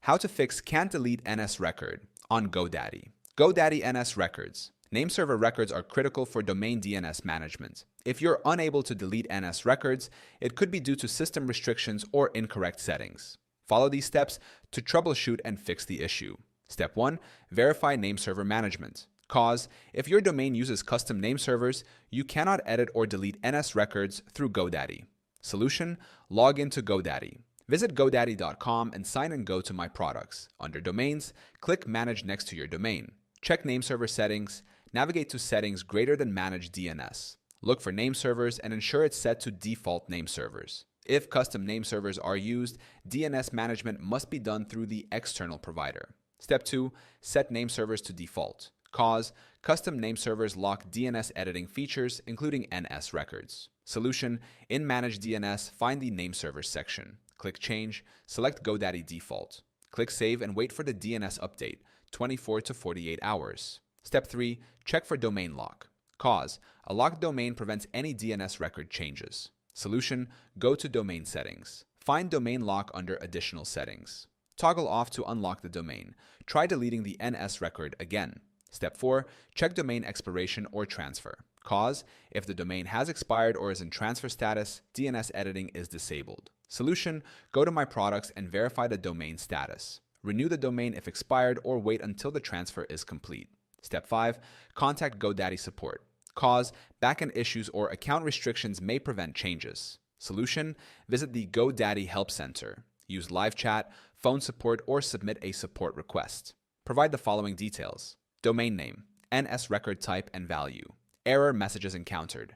How to fix can't delete NS record on GoDaddy. GoDaddy NS records. Nameserver records are critical for domain DNS management. If you're unable to delete NS records, it could be due to system restrictions or incorrect settings. Follow these steps to troubleshoot and fix the issue. Step 1. Verify nameserver management. Cause: if your domain uses custom nameservers, you cannot edit or delete NS records through GoDaddy. Solution: log into GoDaddy. Visit GoDaddy.com and sign in Go to My Products. Under Domains, click Manage next to your domain. Check Nameserver Settings. Navigate to Settings greater than Manage DNS. Look for Nameservers and ensure it's set to Default Nameservers. If custom nameservers are used, DNS management must be done through the external provider. Step 2. Set nameservers to default. Cause: custom nameservers lock DNS editing features, including NS records. Solution: in Manage DNS, find the Nameservers section. Click Change, select GoDaddy Default. Click Save and wait for the DNS update, 24 to 48 hours. Step 3. Check for domain lock. Cause: a locked domain prevents any DNS record changes. Solution: go to Domain Settings. Find Domain Lock under Additional Settings. Toggle off to unlock the domain. Try deleting the NS record again. Step 4. Check domain expiration or transfer. Cause: if the domain has expired or is in transfer status, DNS editing is disabled. Solution: go to My Products and verify the domain status. Renew the domain if expired or wait until the transfer is complete. Step 5. Contact GoDaddy support. Cause: backend issues or account restrictions may prevent changes. Solution: visit the GoDaddy Help Center. Use live chat, phone support, or submit a support request. Provide the following details: domain name, NS record type and value, error messages encountered,